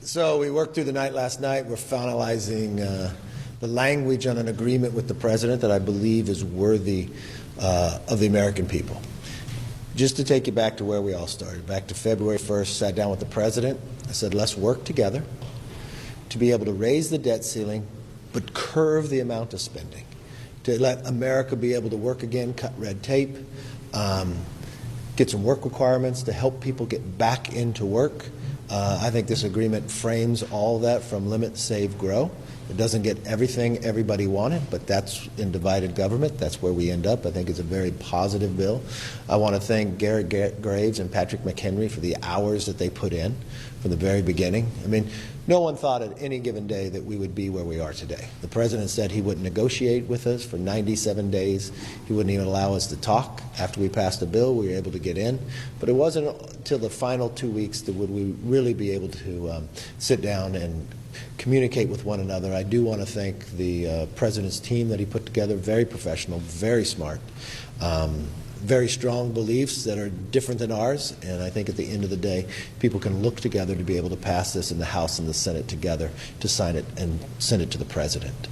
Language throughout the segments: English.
So we worked through the night last night. We're finalizing the language on an agreement with the president that I believe is worthy of the American people. Just to take you back to where we all started, back to February 1st, sat down with the president. I said, let's work together to be able to raise the debt ceiling, but curve the amount of spending, to let America be able to work again, cut red tape, get some work requirements to help people get back into work. I think this agreement frames all that from limit, save, grow. It doesn't get everything everybody wanted, but that's in divided government. That's where we end up. I think it's a very positive bill. I want to thank Garrett Graves and Patrick McHenry for the hours that they put in from the very beginning. I mean, no one thought at any given day that we would be where we are today. The president said he wouldn't negotiate with us for 97 days. He wouldn't even allow us to talk. After we passed the bill, we were able to get in. But it wasn't until the final 2 weeks that would we really be able to sit down and communicate with one another. I do want to thank the president's team that he put together. Very professional, very smart, very strong beliefs that are different than ours. And I think at the end of the day, people can look together to be able to pass this in the House and the Senate together to sign it and send it to the president.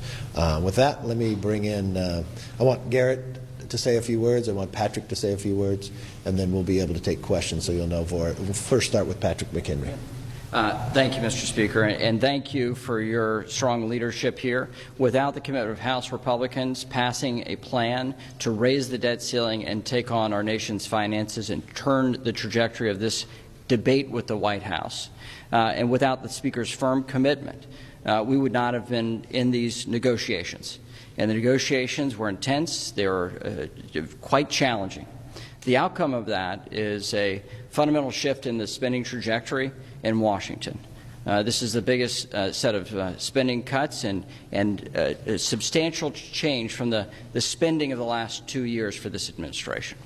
With that, let me bring in, I want Garrett to say a few words. I want Patrick to say a few words, and then we'll be able to take questions so you'll know for it. We'll first start with Patrick McHenry. Thank you, Mr. Speaker, and thank you for your strong leadership here. Without the commitment of House Republicans passing a plan to raise the debt ceiling and take on our nation's finances and turn the trajectory of this debate with the White House, and without the Speaker's firm commitment, we would not have been in these negotiations. And the negotiations were intense. They were quite challenging. The outcome of that is a fundamental shift in the spending trajectory in Washington. This is the biggest set of spending cuts and a substantial change from the spending of the last 2 years for this administration.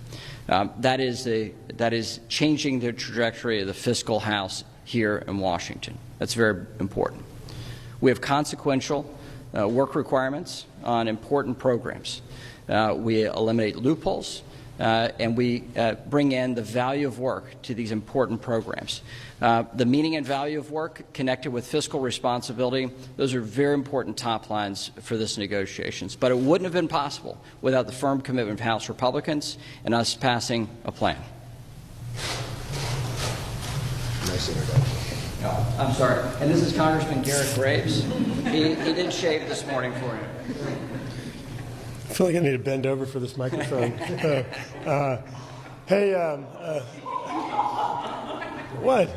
That is changing the trajectory of the fiscal house here in Washington. That's very important. We have consequential work requirements on important programs. We eliminate loopholes. And we bring in the value of work to these important programs. The meaning and value of work connected with fiscal responsibility, those are very important top lines for this negotiations. But it wouldn't have been possible without the firm commitment of House Republicans and us passing a plan. Nice introduction. Oh, I'm sorry. And this is Congressman Garrett Graves. He did shave this morning for you. I feel like I need to bend over for this microphone. Hey, what?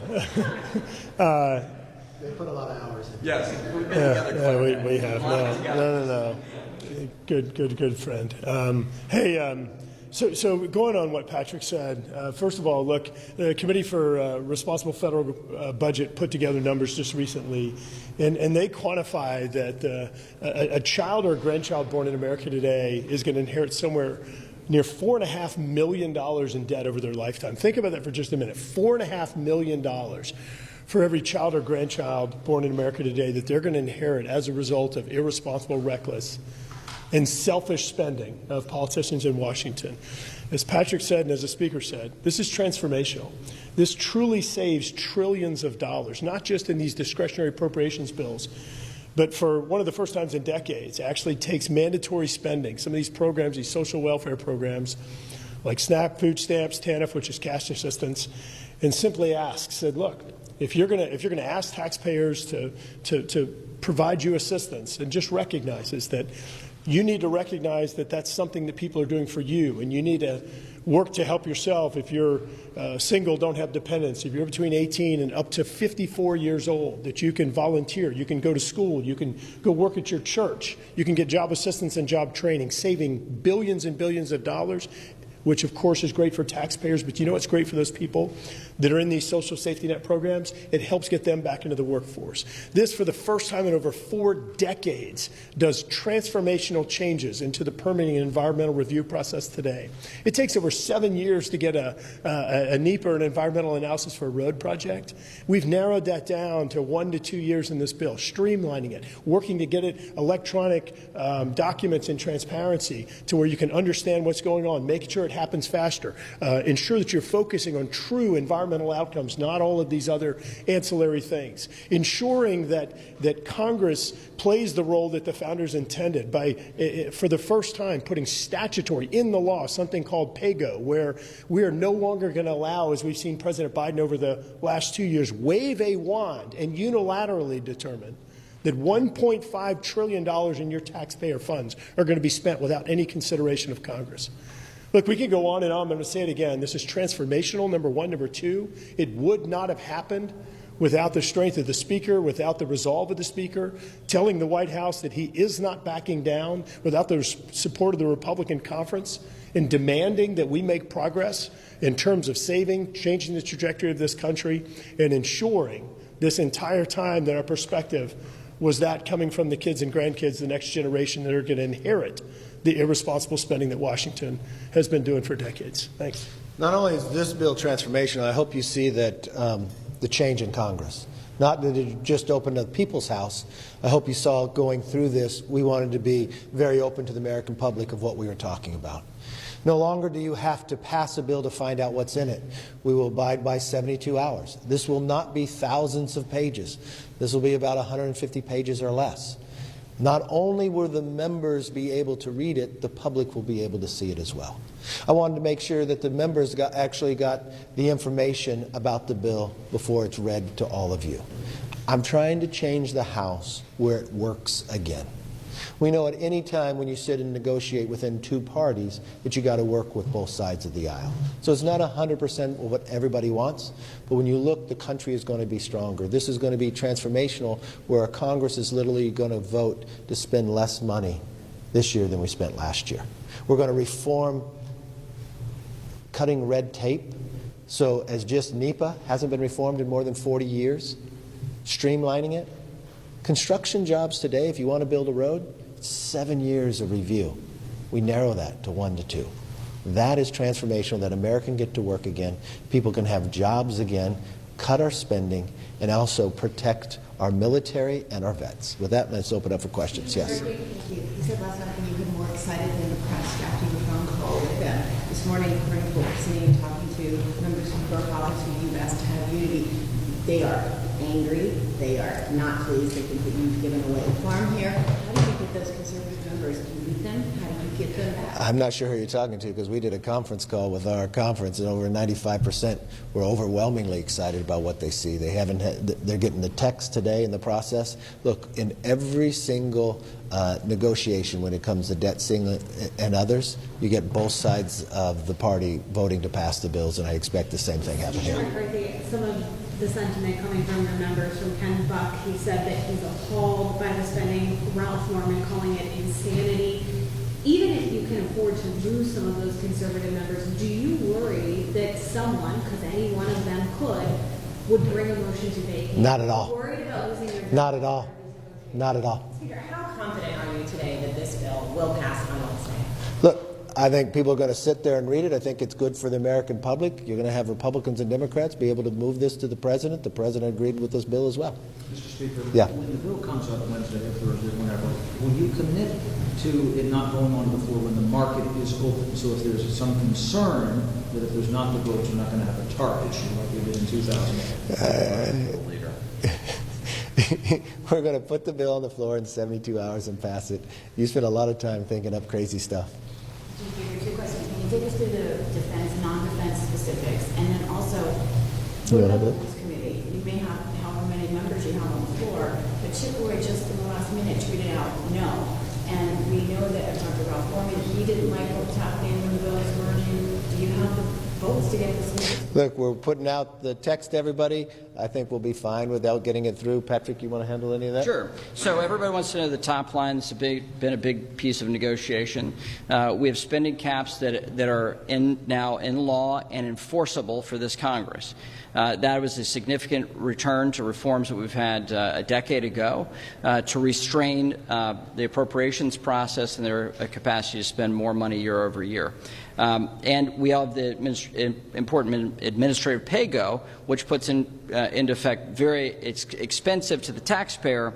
They put a lot of hours in. Yes. We have. No. Good friend. So going on what Patrick said, first of all, look, the Committee for Responsible Federal Budget put together numbers just recently, and they quantify that a child or a grandchild born in America today is going to inherit somewhere near $4.5 million in debt over their lifetime. Think about that for just a minute. $4.5 million for every child or grandchild born in America today that they're going to inherit as a result of irresponsible, reckless, and selfish spending of politicians in Washington. As Patrick said and as the Speaker said, this is transformational. This truly saves trillions of dollars, not just in these discretionary appropriations bills, but for one of the first times in decades, actually takes mandatory spending, some of these programs, these social welfare programs, like SNAP, food stamps, TANF, which is cash assistance, and simply said, look, if you're going to ask taxpayers to provide you assistance, and just recognizes that you need to recognize that that's something that people are doing for you, and you need to work to help yourself. If you're single, don't have dependents, if you're between 18 and up to 54 years old, that you can volunteer, you can go to school, you can go work at your church, you can get job assistance and job training, saving billions and billions of dollars, which of course is great for taxpayers, but you know what's great for those people that are in these social safety net programs? It helps get them back into the workforce. This, for the first time in over 4 decades, does transformational changes into the permitting and environmental review process today. It takes over 7 years to get a NEPA or an environmental analysis for a road project. We've narrowed that down to 1 to 2 years in this bill, streamlining it, working to get it electronic documents and transparency to where you can understand what's going on, making sure it happens faster, ensure that you're focusing on true environmental environmental outcomes, not all of these other ancillary things. Ensuring that Congress plays the role that the founders intended by, for the first time, putting statutory in the law, something called PAYGO, where we are no longer going to allow, as we've seen President Biden over the last 2 years, wave a wand and unilaterally determine that $1.5 trillion in your taxpayer funds are going to be spent without any consideration of Congress. Look, we can go on and on. I'm going to say it again. This is transformational, number one. Number two, it would not have happened without the strength of the Speaker, without the resolve of the Speaker, telling the White House that he is not backing down, without the support of the Republican conference, in demanding that we make progress in terms of changing the trajectory of this country, and ensuring this entire time that our perspective was that coming from the kids and grandkids, the next generation that are going to inherit the irresponsible spending that Washington has been doing for decades. Thanks. Not only is this bill transformational, I hope you see that the change in Congress. Not that it just opened to the People's House. I hope you saw going through this, we wanted to be very open to the American public of what we were talking about. No longer do you have to pass a bill to find out what's in it. We will abide by 72 hours. This will not be thousands of pages. This will be about 150 pages or less. Not only will the members be able to read it, the public will be able to see it as well. I wanted to make sure that the members actually got the information about the bill before it's read to all of you. I'm trying to change the House where it works again. We know at any time when you sit and negotiate within two parties that you got to work with both sides of the aisle. So it's not 100% what everybody wants, but when you look, the country is going to be stronger. This is going to be transformational, where Congress is literally going to vote to spend less money this year than we spent last year. We're going to reform cutting red tape. So as just NEPA hasn't been reformed in more than 40 years, streamlining it. Construction jobs today, if you want to build a road, 7 years of review. We narrow that to 1 to 2. That is transformational, that Americans get to work again, people can have jobs again, cut our spending, and also protect our military and our vets. With that, let's open up for questions. Yes? Thank you. You said last night that you've been more excited than the press after your phone call with them. This morning, according to what we're seeing and talking to members of your colleagues who you've asked to have unity, they are angry. They are not pleased. They think that you've given away the farm here. How do you get those conservative members? Do you meet them? How do you get them back? I'm not sure who you're talking to, because we did a conference call with our conference, and over 95% were overwhelmingly excited about what they see. They're getting the text today in the process. Look, in every single negotiation when it comes to debt ceiling and others, you get both sides of the party voting to pass the bills, and I expect the same thing happen here. McCarthy, some of the sentiment coming from your members, from Ken Buck, he said that he's appalled by the spending. Ralph Norman calling it insanity. Even if you can afford to lose some of those conservative members, do you worry that someone, because any one of them could, would bring a motion to vacate? Not at all. Worried about losing their vote? Not at all. Not at all. Speaker, how confident are you today that this bill will pass on Wednesday? Look, I think people are going to sit there and read it. I think it's good for the American public. You're going to have Republicans and Democrats be able to move this to the President. The President agreed with this bill as well. Mr. Speaker, yeah. When the bill comes up Wednesday or Thursday, whenever, will you commit to it not going on to the floor when the market is open? So if there's some concern that if there's not the vote, you're not going to have a TARP issue like we did in 2008? We're going to put the bill on the floor in 72 hours and pass it. You spent a lot of time thinking up crazy stuff. Two questions. Can you take us through the defense, non-defense specifics? And then also, what about the Rules Committee? You may have however many members you have on the floor, but Chippewa just in the last minute tweeted out no. And we know that Dr. Ralph Norman, he didn't like what was happening when the bill was merging. Do you have the votes to get this moved? Look, we're putting out the text to everybody. I think we'll be fine without getting it through. Patrick, you want to handle any of that? Sure. So everybody wants to know the top line. It's been a big piece of negotiation. We have spending caps that are now in law and enforceable for this Congress. That was a significant return to reforms that we've had a decade ago to restrain the appropriations process and their capacity to spend more money year over year. And we have the important administrative pay-go, which puts into effect it's expensive to the taxpayer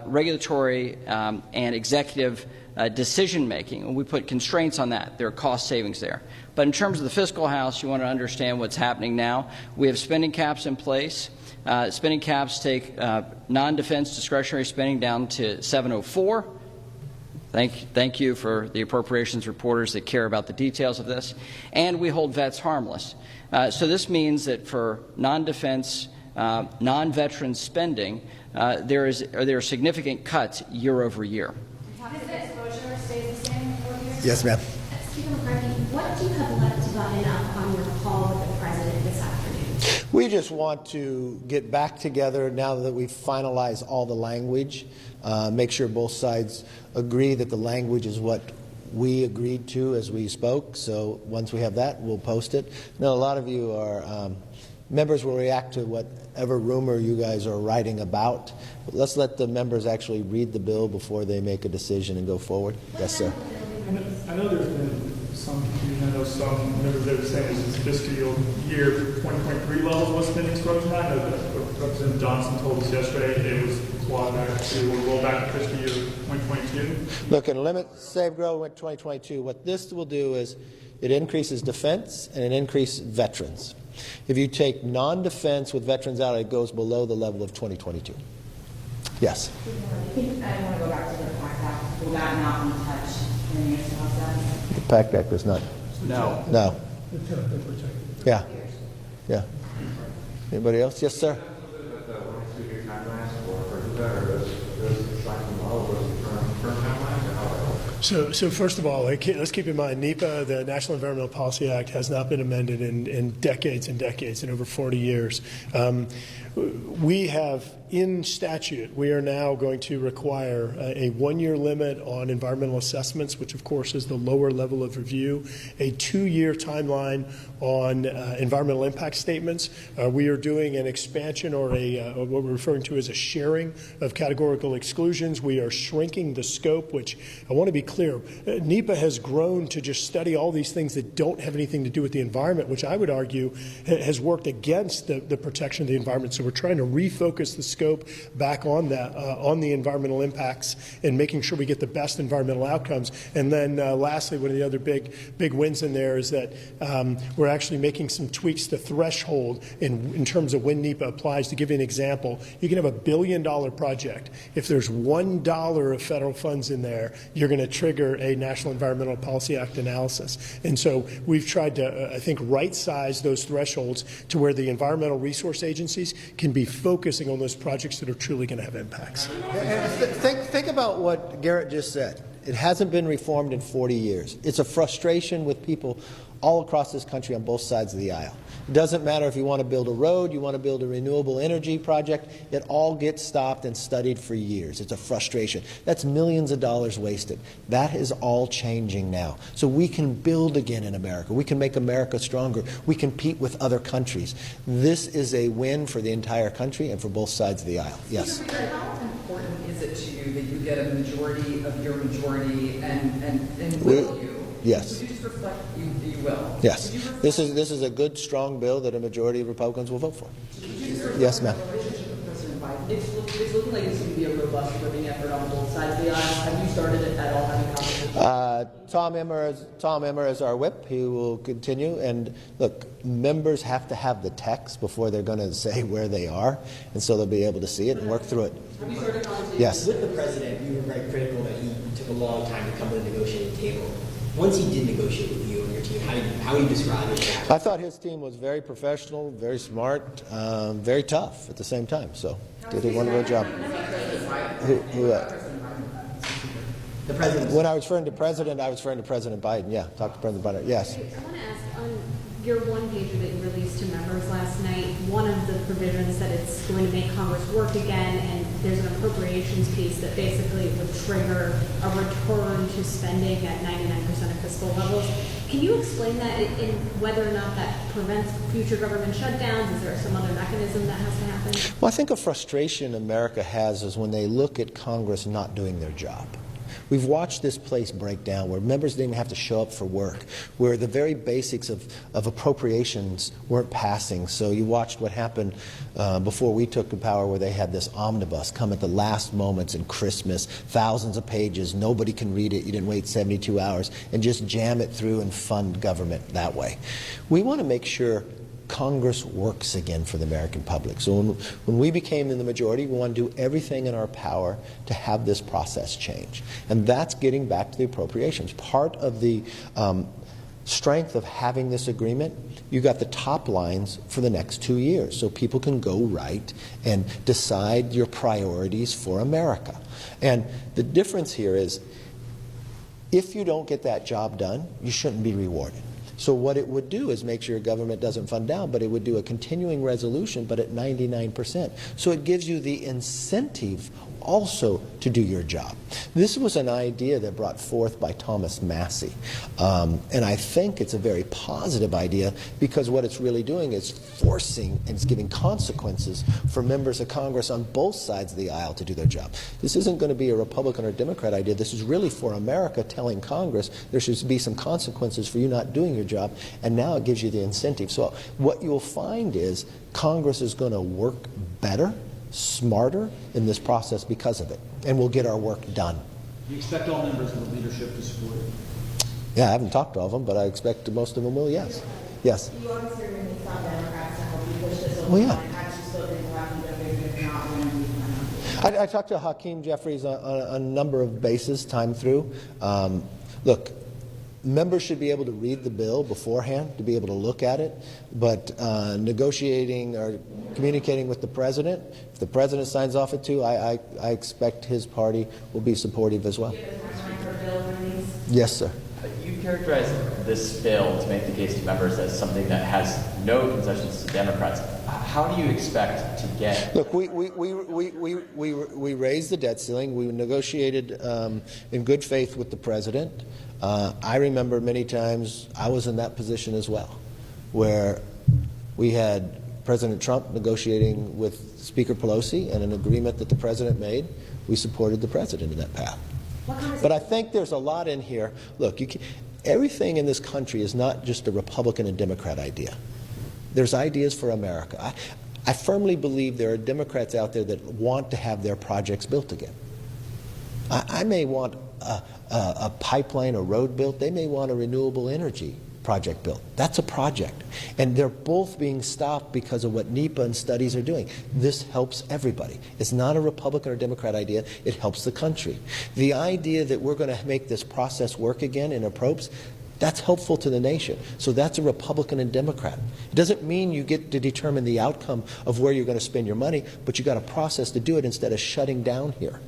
regulatory and executive decision-making, and we put constraints on that. There are cost savings there. But in terms of the fiscal house, you want to understand what's happening now. We have spending caps in place. Spending caps take non-defense discretionary spending down to 704. Thank you for the appropriations reporters that care about the details of this. And we hold vets harmless. So this means that for non-defense, non-veteran spending, there are significant cuts year over year. If the exposure stays the same in 4 years? Yes, ma'am. Speaker McCarthy, what do you have left to button up on your call with the president this afternoon? We just want to get back together now that we've finalized all the language, make sure both sides agree that the language is what we agreed to as we spoke. So once we have that, we'll post it. Now, a lot of you are members will react to whatever rumor you guys are writing about. But let's let the members actually read the bill before they make a decision and go forward. Yes, sir. I know there's been some confusion. I know some members that are saying this is fiscal year 2023 levels what spending's growth at. I know that Representative Johnson told us yesterday it was clawed back to roll back to fiscal year 2022. Look, in limit save grow went 2022. What this will do is it increases defense and it increases veterans. If you take non-defense with veterans out, it goes below the level of 2022. Yes. I want to go back to the PACT Act. Will that not be touched in the next process? The PACT Act is not. No. No. Yeah. Yeah. Anybody else? Yes, sir. So first of all, let's keep in mind, NEPA, the National Environmental Policy Act, has not been amended in decades and decades, in over 40 years. We have, in statute, we are now going to require a 1-year limit on environmental assessments, which of course is the lower level of review, a 2-year timeline on environmental impact statements. We are doing an expansion or what we're referring to as a sharing of categorical exclusions. We are shrinking the scope, which I want to be clear, NEPA has grown to just study all these things that don't have anything to do with the environment, which I would argue has worked against the protection of the environment. So we're trying to refocus the scope back on that, on the environmental impacts and making sure we get the best environmental outcomes. And then lastly, one of the other big wins in there is that we're actually making some tweaks to threshold in terms of when NEPA applies. To give you an example, you can have $1 billion project. If there's $1 of federal funds in there, you're going to trigger a National Environmental Policy Act analysis. And so we've tried to, I think, right-size those thresholds to where the environmental resource agencies can be focusing on those projects that are truly going to have impacts. Think about what Garrett just said. It hasn't been reformed in 40 years. It's a frustration with people all across this country on both sides of the aisle. It doesn't matter if you want to build a road, you want to build a renewable energy project, it all gets stopped and studied for years. It's a frustration. That's millions of dollars wasted. That is all changing now. So we can build again in America. We can make America stronger. We compete with other countries. This is a win for the entire country and for both sides of the aisle. Yes. How important is it to you that you get a majority of your majority and will you? Yes. Would you just reflect you will? Yes. This is a good, strong bill that a majority of Republicans will vote for. Yes, ma'am. It's looking like it's going to be a robust voting effort on both sides of the aisle. Have you started it at all having conversations? Tom Emmer is our whip. He will continue. And look, members have to have the text before they're going to say where they are, and so they'll be able to see it and work through it. Have you started conversations? Yes. With the president, you were very critical that he took a long time to come to the negotiating table. Once he did negotiate with you and your team, how do you describe it? I thought his team was very professional, very smart, very tough at the same time. So did a wonderful job. The president. When I was referring to President, I was referring to President Biden. Yeah, talk to President Biden. Yes. I want to ask, on your one-pager that you released to members last night, one of the provisions that it's going to make Congress work again, and there's an appropriations piece that basically would trigger a return to spending at 99% of fiscal levels. Can you explain that in whether or not that prevents future government shutdowns? Is there some other mechanism that has to happen? Well, I think a frustration America has is when they look at Congress not doing their job. We've watched this place break down where members didn't even have to show up for work, where the very basics of appropriations weren't passing. So you watched what happened before we took the power, where they had this omnibus come at the last moments in Christmas, thousands of pages, nobody can read it, you didn't wait 72 hours, and just jam it through and fund government that way. We want to make sure Congress works again for the American public. So when we became in the majority, we want to do everything in our power to have this process change. And that's getting back to the appropriations. Part of the strength of having this agreement, you got the top lines for the next 2 years, so people can go right and decide your priorities for America. And the difference here is, if you don't get that job done, you shouldn't be rewarded. So what it would do is make sure your government doesn't fund down, but it would do a continuing resolution, but at 99%. So it gives you the incentive also to do your job. This was an idea that brought forth by Thomas Massey. And I think it's a very positive idea, because what it's really doing is forcing and it's giving consequences for members of Congress on both sides of the aisle to do their job. This isn't going to be a Republican or Democrat idea. This is really for America, telling Congress there should be some consequences for you not doing your job, and now it gives you the incentive. So what you'll find is Congress is going to work better, smarter in this process because of it, and we'll get our work done. Do you expect all members of the leadership to support it? Yeah, I haven't talked to all of them, but I expect most of them will, yes. Yes. You obviously remain some Democrats to help you push this over. Well, yeah. I actually still think we'll have to do it if not going to be I talked to Hakeem Jeffries on a number of bases, time through. Look, members should be able to read the bill beforehand, to be able to look at it, but negotiating or communicating with the president, if the president signs off it too, I expect his party will be supportive as well. Yes, sir. You characterize this bill, to make the case to members, as something that has no concessions to Democrats. How do you expect to get... Look, we raised the debt ceiling. We negotiated in good faith with the president. I remember many times I was in that position as well, where we had President Trump negotiating with Speaker Pelosi, and an agreement that the president made, we supported the president in that path. But I think there's a lot in here. Look, everything in this country is not just a Republican and Democrat idea. There's ideas for America. I firmly believe there are Democrats out there that want to have their projects built again. I may want a pipeline or road built. They may want a renewable energy project built. That's a project. And they're both being stopped because of what NEPA and studies are doing. This helps everybody. It's not a Republican or Democrat idea. It helps the country. The idea that we're going to make this process work again in approps, that's helpful to the nation. So that's a Republican and Democrat. It doesn't mean you get to determine the outcome of where you're going to spend your money, but you got a process to do it instead of shutting down here.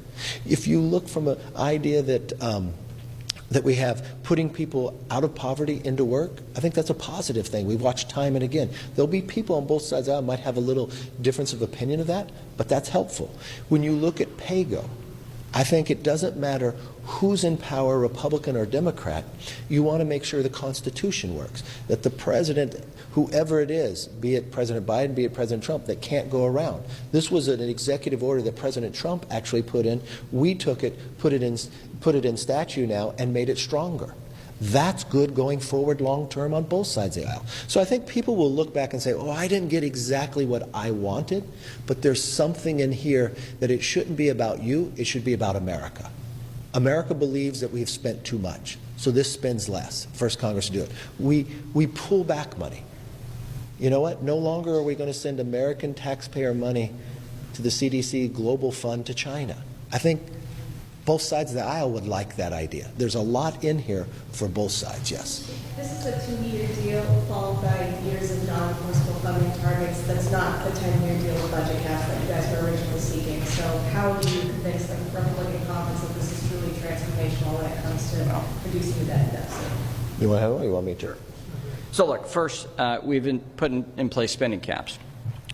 If you look from an idea that we have putting people out of poverty into work, I think that's a positive thing. We've watched time and again. There'll be people on both sides of the aisle might have a little difference of opinion of that, but that's helpful. When you look at PAYGO, I think it doesn't matter who's in power, Republican or Democrat. You want to make sure the Constitution works, that the president, whoever it is, be it President Biden, be it President Trump, that can't go around. This was an executive order that President Trump actually put in. We took it, put it in statute now, and made it stronger. That's good going forward long term on both sides of the aisle. So I think people will look back and say, oh, I didn't get exactly what I wanted, but there's something in here that it shouldn't be about you, it should be about America. America believes that we've spent too much, so this spends less. First Congress to do it. We pull back money. You know what? No longer are we going to send American taxpayer money to the CDC Global Fund to China. I think both sides of the aisle would like that idea. There's a lot in here for both sides, yes. This is a 2-year deal followed by years of non-enforceable funding targets. That's not the 10-year deal with budget caps that you guys were originally seeking. So how do you convince the Republican Congress that this is truly transformational when it comes to reducing the debt deficit? You want to have it or you want me to? So look, first, we've been putting in place spending caps.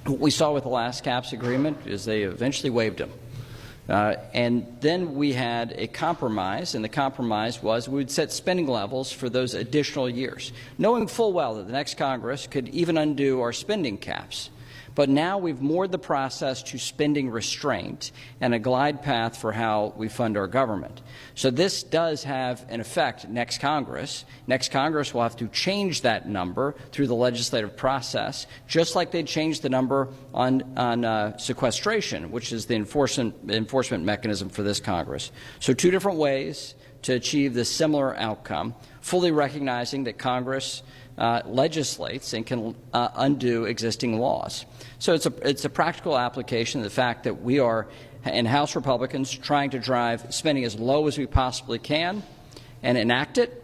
What we saw with the last caps agreement is they eventually waived them. And then we had a compromise, and the compromise was we would set spending levels for those additional years, knowing full well that the next Congress could even undo our spending caps. But now we've moored the process to spending restraint and a glide path for how we fund our government. So this does have an effect next Congress. Next Congress will have to change that number through the legislative process, just like they changed the number on sequestration, which is the enforcement mechanism for this Congress. So two different ways to achieve this similar outcome, fully recognizing that Congress legislates and can undo existing laws. So it's a practical application of the fact that we are, in House Republicans, trying to drive spending as low as we possibly can and enact it.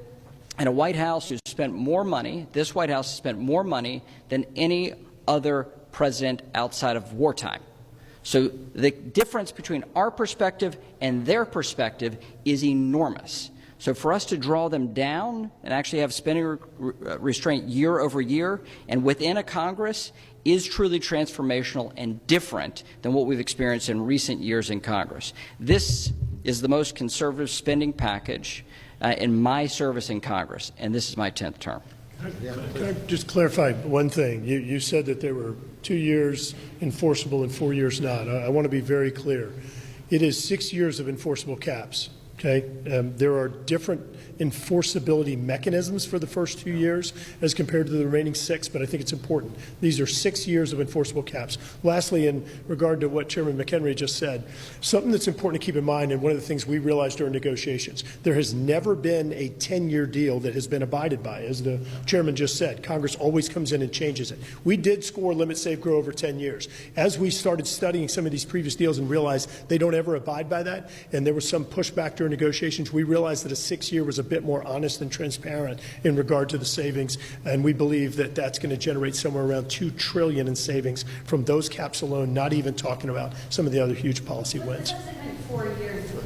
And a White House who's spent more money, this White House has spent more money than any other president outside of wartime. So the difference between our perspective and their perspective is enormous. So for us to draw them down and actually have spending restraint year over year and within a Congress is truly transformational and different than what we've experienced in recent years in Congress. This is the most conservative spending package in my service in Congress, and this is my 10th term. Can I just clarify one thing? You said that there were 2 years enforceable and 4 years not. I want to be very clear. It is 6 years of enforceable caps. Okay, there are different enforceability mechanisms for the first 2 years as compared to the remaining 6, but I think it's important. These are 6 years of enforceable caps. Lastly, in regard to what Chairman McHenry just said, something that's important to keep in mind, and one of the things we realized during negotiations, there has never been a 10-year deal that has been abided by. As the Chairman just said, Congress always comes in and changes it. We did score limit, save, grow over 10 years. As we started studying some of these previous deals and realized they don't ever abide by that, and there was some pushback during negotiations, we realized that a 6-year was a bit more honest and transparent in regard to the savings, and we believe that that's going to generate somewhere around $2 trillion in savings from those caps alone, not even talking about some of the other huge policy wins. But in 4 years, you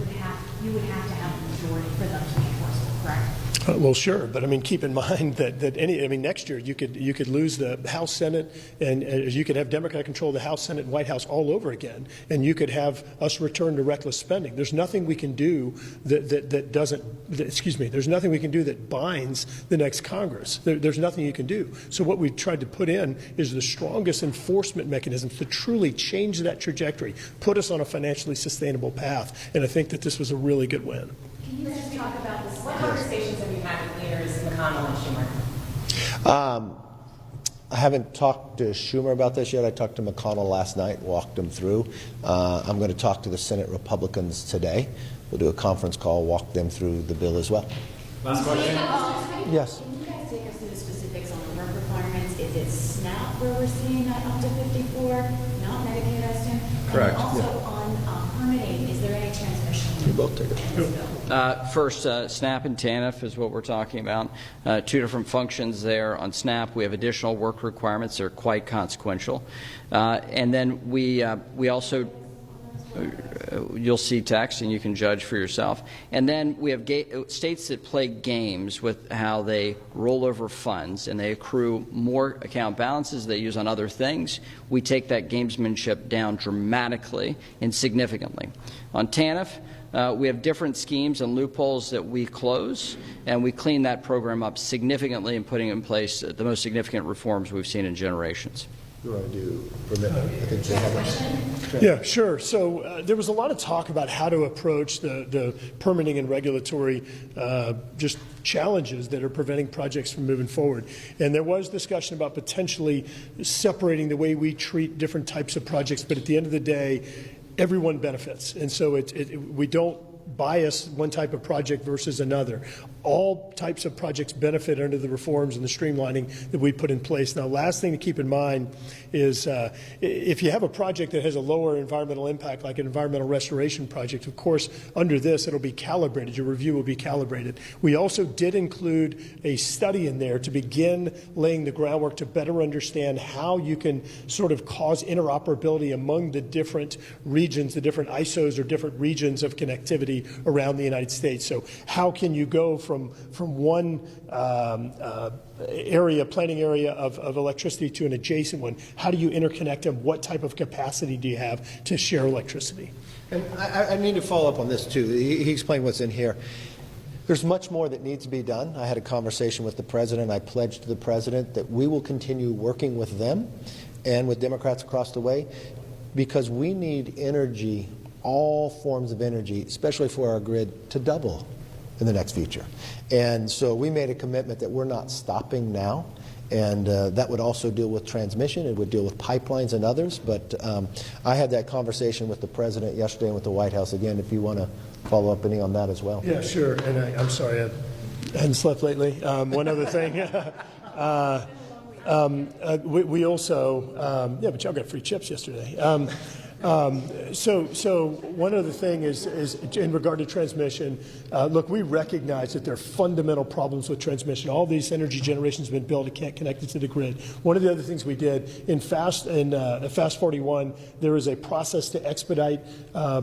would have to have a majority for them to be enforceable, correct? Well, sure, but I mean, keep in mind that next year you could lose the House, Senate, and you could have Democrat control of the House, Senate, and White House all over again, and you could have us return to reckless spending. There's nothing we can do there's nothing we can do that binds the next Congress. There's nothing you can do. So what we've tried to put in is the strongest enforcement mechanisms to truly change that trajectory, put us on a financially sustainable path, and I think that this was a really good win. Can you guys talk about this? What conversations have you had with leaders McConnell and Schumer? I haven't talked to Schumer about this yet. I talked to McConnell last night, walked him through. I'm going to talk to the Senate Republicans today. We'll do a conference call, walk them through the bill as well. Last question. Yes. Can you guys take us through the specifics on the work requirements? Is it SNAP where we're seeing that up to 54, not Medicaid, I assume? Correct. And also on permitting, is there any transmission? You both take it. First, SNAP and TANF is what we're talking about. Two different functions there. On SNAP, we have additional work requirements that are quite consequential. And then we also, you'll see text and you can judge for yourself. And then we have states that play games with how they roll over funds and they accrue more account balances they use on other things. We take that gamesmanship down dramatically and significantly. On TANF, we have different schemes and loopholes that we close, and we clean that program up significantly in putting in place the most significant reforms we've seen in generations. You want to do permit? I think they have it. Yeah, sure. So there was a lot of talk about how to approach the permitting and regulatory just challenges that are preventing projects from moving forward. And there was discussion about potentially separating the way we treat different types of projects, but at the end of the day, everyone benefits. And so we don't bias one type of project versus another. All types of projects benefit under the reforms and the streamlining that we put in place. Now, last thing to keep in mind is if you have a project that has a lower environmental impact, like an environmental restoration project, of course, under this, it'll be calibrated. Your review will be calibrated. We also did include a study in there to begin laying the groundwork to better understand how you can sort of cause interoperability among the different regions, the different ISOs or different regions of connectivity around the United States. So how can you go from one planning area of electricity to an adjacent one? How do you interconnect them? What type of capacity do you have to share electricity? And I need to follow up on this, too. He explained what's in here. There's much more that needs to be done. I had a conversation with the President. I pledged to the President that we will continue working with them and with Democrats across the way, because we need energy, all forms of energy, especially for our grid, to double in the next future. And so we made a commitment that we're not stopping now. And that would also deal with transmission. It would deal with pipelines and others. But I had that conversation with the President yesterday and with the White House. Again, if you want to follow up any on that as well. Yeah, sure. And I'm sorry, I hadn't slept lately. One other thing. We also, yeah, but y'all got free chips yesterday. So one other thing is in regard to transmission, look, we recognize that there are fundamental problems with transmission. All these energy generations have been built, it can't connect it to the grid. One of the other things we did in Fast 41, there is a process to expedite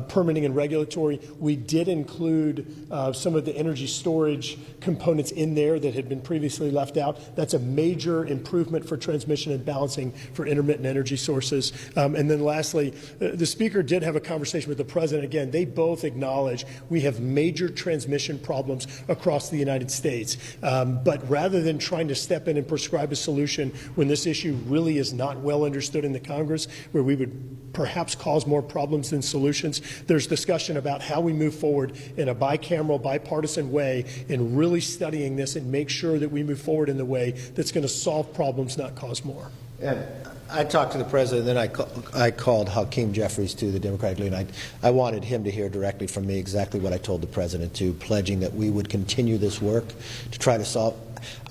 permitting and regulatory. We did include some of the energy storage components in there that had been previously left out. That's a major improvement for transmission and balancing for intermittent energy sources. And then lastly, the Speaker did have a conversation with the President. Again, they both acknowledge we have major transmission problems across the United States. But rather than trying to step in and prescribe a solution when this issue really is not well understood in the Congress, where we would perhaps cause more problems than solutions, there's discussion about how we move forward in a bicameral, bipartisan way in really studying this and make sure that we move forward in the way that's going to solve problems, not cause more. And I talked to the President, then I called Hakeem Jeffries, to the Democratic leader, and I wanted him to hear directly from me exactly what I told the President, too, pledging that we would continue this work to try to solve.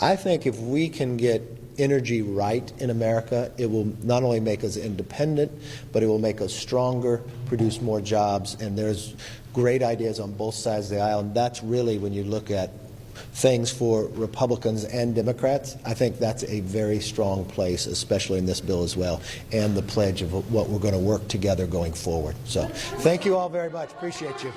I think if we can get energy right in America, it will not only make us independent, but it will make us stronger, produce more jobs, and there's great ideas on both sides of the aisle, and that's really, when you look at things for Republicans and Democrats, I think that's a very strong place, especially in this bill as well, and the pledge of what we're going to work together going forward. So thank you all very much. Appreciate you.